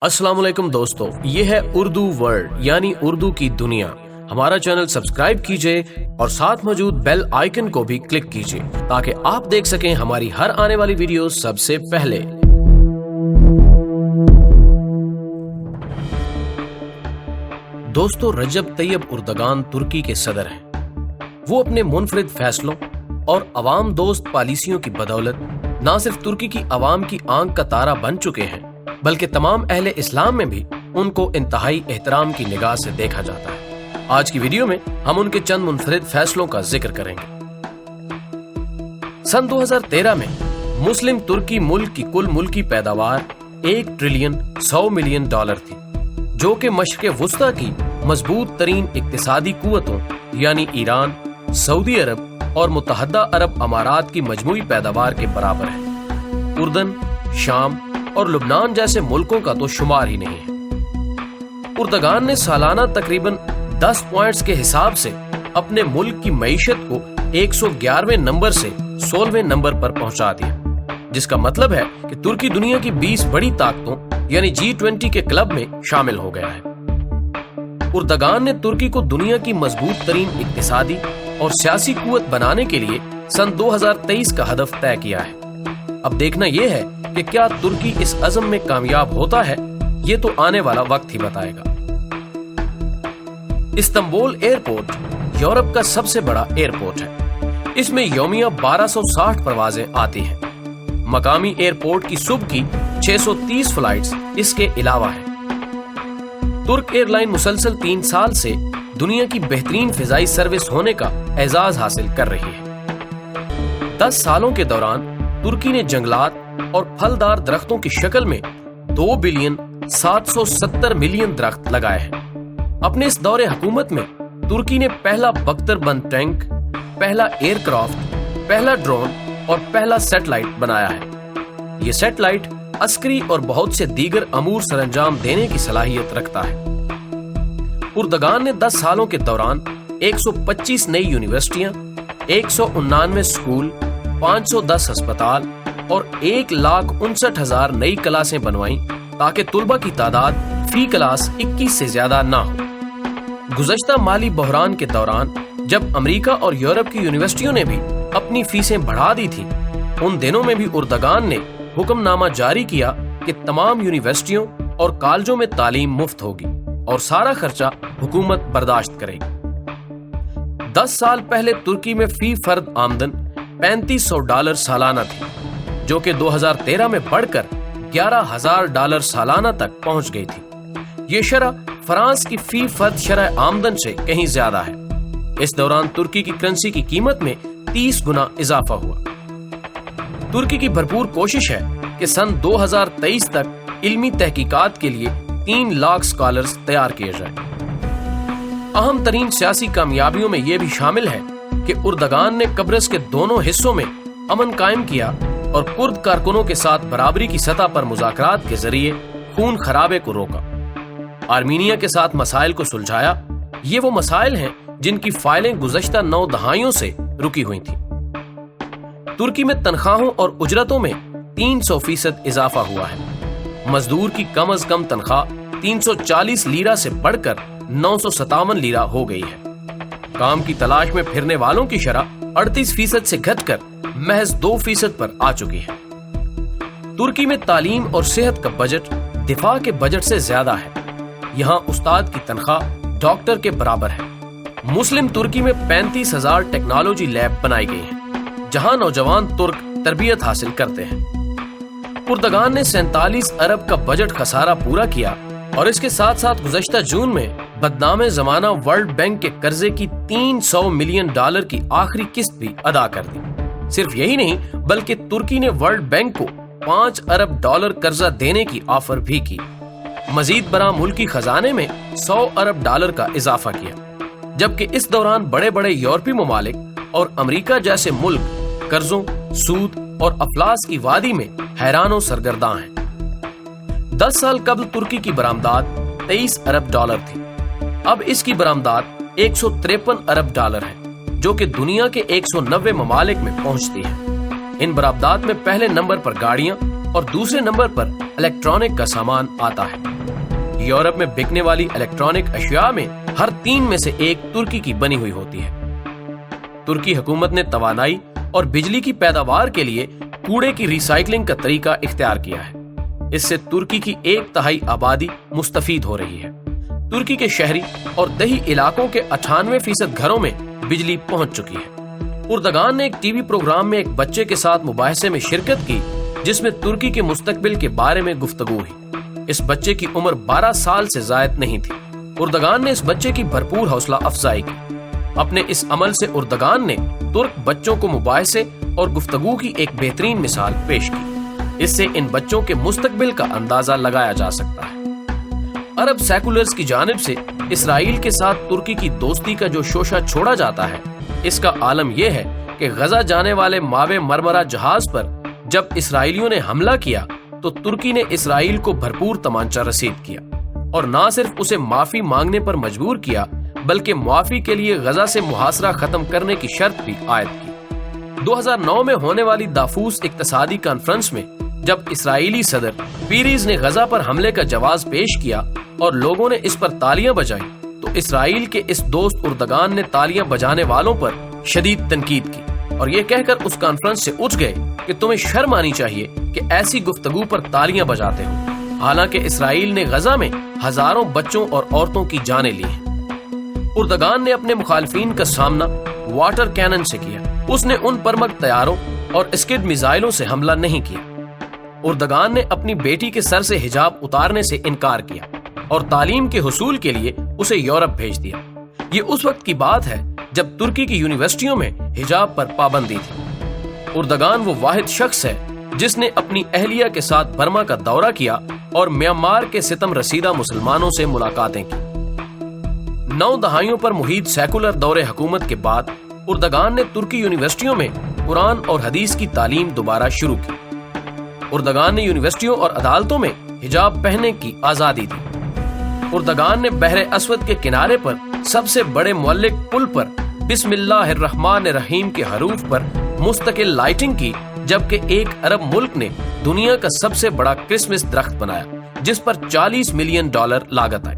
अस्सलाम वालेकुम दोस्तों, ये है उर्दू वर्ल्ड यानी उर्दू की दुनिया। हमारा चैनल सब्सक्राइब कीजिए और साथ मौजूद बेल आइकन को भी क्लिक कीजिए ताकि आप देख सकें हमारी हर आने वाली वीडियो सबसे पहले। दोस्तों, रजब तैयब उर्दगान तुर्की के सदर हैं। वो अपने मुनफरिद फैसलों और अवाम दोस्त पॉलिसियों की बदौलत न सिर्फ तुर्की की अवाम की आंख का तारा बन चुके हैं, बल्कि तमाम अहले इस्लाम में भी उनको इंतहाई एहतराम की निगाह से देखा जाता है। आज की वीडियो में हम उनके चंद मुनफरिद फैसलों का जिक्र करेंगे। सन 2013 में मुस्लिम तुर्की मुल्क की कुल मुल्की पैदावार 1 ट्रिलियन 100 मिलियन डॉलर थी, जो कि मशरिक़ वुस्ता की मजबूत तरीन इक्तिसादी कुव्वतों यानी ईरान, सऊदी अरब और मुत्तहदा अरब अमारात की मजमूई पैदावार के बराबर है। उर्दन, शाम और लुबनान जैसे मुल्कों का तो शुमार ही नहीं है। उर्दगान ने सालाना तकरीबन 10 पॉइंट्स के हिसाब से अपने मुल्क की मईशत को 111वें नंबर से 16वें नंबर पर पहुंचा दिया, जिसका मतलब है कि तुर्की दुनिया की 20 बड़ी ताकतों यानी G20 के क्लब में शामिल हो गया है। उर्दगान ने तुर्की को दुनिया की मजबूत तरीन इक्तिसादी और सियासी कुव्वत बनाने के लिए सन 2023 का हदफ तय किया है। अब देखना यह है कि क्या तुर्की इस अज़म में कामयाब होता है, ये तो आने वाला वक्त ही बताएगा। इस्तांबुल एयरपोर्ट यूरोप का सबसे बड़ा एयरपोर्ट है। इसमें यौमिया 1260 परवाजें आती हैं। मकामी एयरपोर्ट की सुबह की 630 फ्लाइट्स इसके अलावा है। तुर्क एयरलाइन मुसलसल 3 साल से दुनिया की बेहतरीन फिजाई सर्विस होने का एजाज हासिल कर रही है। 10 सालों के दौरान तुर्की ने जंगलात और फलदार दरख्तों की शक्ल में 2 बिलियन 770 मिलियन दरख्त लगाए हैं। अपने इस दौरे हुकूमत में तुर्की ने पहला बख्तरबंद टैंक, पहला एयरक्राफ्ट, पहला ड्रोन और पहला सैटेलाइट बनाया है। ये सैटेलाइट अस्करी और बहुत से दीगर अमूर सरंजाम देने की सलाहियत रखता है। उर्दगान ने 10 सालों के दौरान 125 नई यूनिवर्सिटियां, 199 स्कूल, 510 अस्पताल और 1,59,000 नई क्लासें बनवाई ताकि तुलबा की तादाद फी क्लास 21 से ज्यादा ना हो। गुज़श्ता माली बहरान के दौरान जब अमेरिका और यूरोप की यूनिवर्सिटियों ने भी अपनी फीसें बढ़ा दी थी, उन दिनों में भी उर्दगान ने हुक्मनामा जारी किया कि तमाम यूनिवर्सिटियों और कॉलेजों में तालीम मुफ्त होगी और सारा खर्चा हुकूमत बर्दाश्त करेगी। 10 साल पहले तुर्की में फी फर्द आमदन $3500 सालाना थी, जो कि 2013 में बढ़कर $11,000 सालाना तक पहुंच गई थी। ये शरह फ्रांस की फी फर्द शरह आमदन से कहीं ज्यादा है। इस दौरान तुर्की की करेंसी की कीमत में 30 गुना इजाफा हुआ। तुर्की की भरपूर कोशिश है कि सन 2023 तक इल्मी तहकीकात के लिए 3 लाख स्कॉलर्स तैयार किए जाएं। अहम तरीन सियासी कामयाबियों में यह भी शामिल है कि उर्दगान ने कब्रस के दोनों हिस्सों में अमन कायम किया और कुर्द कारकुनों के साथ बराबरी की सतह पर मुज़ाकरात के जरिए खून खराबे को रोका। आर्मीनिया के साथ मसाइल को सुलझाया। ये वो मसाइल हैं जिनकी फाइलें गुज़श्ता 9 दहाइयों से रुकी हुई थी। तुर्की में तनख्वाहों और उजरतों में 300% इजाफा हुआ है। मजदूर की कम अज कम तनख्वाह 340 लीरा से बढ़कर 957 लीरा हो गई है। काम की तलाश में फिरने वालों की शरह 38% से घटकर महज 2% पर आ चुकी है। तुर्की में तालीम और सेहत का बजट दिफा के बजट से ज्यादा है। यहाँ उस्ताद की तनख्वाह डॉक्टर के बराबर है। मुस्लिम तुर्की में 35,000 टेक्नोलॉजी लैब बनाई गई हैं, जहाँ नौजवान तुर्क तरबियत हासिल करते हैं। उर्दगान ने 47 अरब का बजट खसारा पूरा किया और इसके साथ साथ गुज़श्ता जून में बदनामे जमाना वर्ल्ड बैंक के कर्जे की $300 मिलियन की आखिरी किस्त भी अदा कर दी। सिर्फ यही नहीं, बल्कि तुर्की ने वर्ल्ड बैंक को $5 अरब कर्जा देने की ऑफर भी की। मजीद बरा मुल्की खजाने में $100 अरब का इजाफा किया, जबकि इस दौरान बड़े बड़े यूरोपीय ममालिक और अमेरिका जैसे मुल्क कर्जों, सूद और अफलास की वादी में हैरान सरगर्दा हैं। 10 साल कबल तुर्की की बरामदात $23 अरब थी। अब इसकी बरामदात $153 अरब है, जो कि दुनिया के 190 ममालिक में पहुंचती है। इन बरामदात में पहले नंबर पर गाड़ियां और दूसरे नंबर पर इलेक्ट्रॉनिक का सामान आता है। یورپ میں بکنے والی الیکٹرانک اشیاء میں ہر 3 میں سے 1 ترکی کی بنی ہوئی ہوتی ہے۔ ترکی حکومت نے توانائی اور بجلی کی پیداوار کے لیے کوڑے کی ری سائیکلنگ کا طریقہ اختیار کیا ہے۔ اس سے ترکی کی 1/3 آبادی مستفید ہو رہی ہے۔ ترکی کے شہری اور دیہی علاقوں کے 98% گھروں میں بجلی پہنچ چکی ہے۔ اردگان نے ایک ٹی وی پروگرام میں ایک بچے کے ساتھ مباحثے میں شرکت کی جس میں ترکی کے مستقبل کے بارے میں گفتگو ہوئی۔ اس بچے کی عمر 12 سال سے زائد نہیں تھی۔ اردگان نے اس بچے کی بھرپور حوصلہ افزائی کی۔ اپنے اس عمل سے اردگان نے ترک بچوں کو مباحثے اور گفتگو کی ایک بہترین مثال پیش کی۔ اس سے ان بچوں کے مستقبل کا اندازہ لگایا جا سکتا ہے۔ عرب سیکولرز کی جانب سے اسرائیل کے ساتھ ترکی کی دوستی کا جو شوشہ چھوڑا جاتا ہے، اس کا عالم یہ ہے کہ غزہ جانے والے ماوے مرمرہ جہاز پر جب اسرائیلیوں نے حملہ کیا تو ترکی نے اسرائیل کو بھرپور تمانچہ رسید کیا اور نہ صرف اسے معافی مانگنے پر مجبور کیا بلکہ معافی کے لیے غزہ سے محاصرہ ختم کرنے کی شرط بھی عائد کی۔ 2009 میں ہونے والی دافوس اقتصادی کانفرنس میں جب اسرائیلی صدر پیریز نے غزہ پر حملے کا جواز پیش کیا اور لوگوں نے اس پر تالیاں بجائیں تو اسرائیل کے اس دوست اردگان نے تالیاں بجانے والوں پر شدید تنقید کی اور یہ کہہ کر اس کانفرنس سے اٹھ گئے کہ تمہیں شرم آنی چاہیے کہ ایسی گفتگو پر تالیاں بجاتے ہو، حالانکہ اسرائیل نے غزہ میں ہزاروں بچوں اور عورتوں کی جانیں لی ہیں۔ اردگان نے اپنے مخالفین کا سامنا واٹر کینن سے کیا۔ اس نے ان پرمک طیاروں اور اسکڈ میزائلوں سے حملہ نہیں کیا۔ اردگان نے اپنی بیٹی کے سر سے حجاب اتارنے سے انکار کیا اور تعلیم کے حصول کے لیے اسے یورپ بھیج دیا۔ یہ اس وقت کی بات ہے جب ترکی کی یونیورسٹیوں میں حجاب پر پابندی تھی۔ اردگان وہ واحد شخص ہے جس نے اپنی اہلیہ کے ساتھ برما کا دورہ کیا اور میانمار کے ستم رسیدہ مسلمانوں سے ملاقاتیں کی۔ 9 دہائیوں پر محیط سیکولر دور حکومت کے بعد اردگان نے ترکی یونیورسٹیوں میں قرآن اور حدیث کی تعلیم دوبارہ شروع کی۔ اردگان نے یونیورسٹیوں اور عدالتوں میں حجاب پہننے کی آزادی دی۔ اردگان نے بحر اسود کے کنارے پر سب سے بڑے معلق پل پر بسم اللہ الرحمن الرحیم کے حروف پر مستقل لائٹنگ کی، جبکہ ایک عرب ملک نے دنیا کا سب سے بڑا کرسمس درخت بنایا جس پر $40 ملین لاگت آئی۔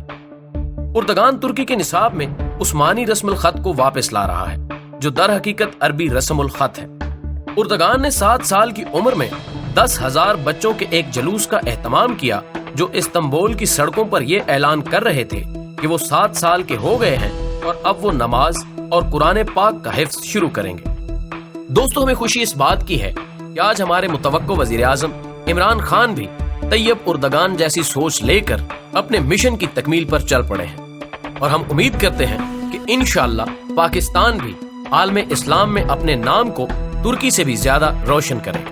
اردگان ترکی کے نصاب میں عثمانی رسم الخط کو واپس لا رہا ہے جو در حقیقت عربی رسم الخط ہے۔ اردگان نے 7 سال کی عمر میں 10,000 بچوں کے ایک جلوس کا اہتمام کیا جو استنبول کی سڑکوں پر یہ اعلان کر رہے تھے کہ وہ 7 سال کے ہو گئے ہیں اور اب وہ نماز اور قرآن پاک کا حفظ شروع کریں گے۔ دوستو، ہمیں خوشی اس بات کی ہے کہ آج ہمارے متوقع وزیر اعظم عمران خان بھی طیب اردگان جیسی سوچ لے کر اپنے مشن کی تکمیل پر چل پڑے ہیں اور ہم امید کرتے ہیں کہ انشاءاللہ پاکستان بھی عالم اسلام میں اپنے نام کو ترکی سے بھی زیادہ روشن کرے۔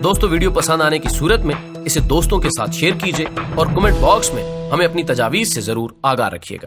دوستو، ویڈیو پسند آنے کی صورت میں اسے دوستوں کے ساتھ شیئر کیجئے اور کمنٹ باکس میں ہمیں اپنی تجاویز سے ضرور آگاہ رکھیے گا۔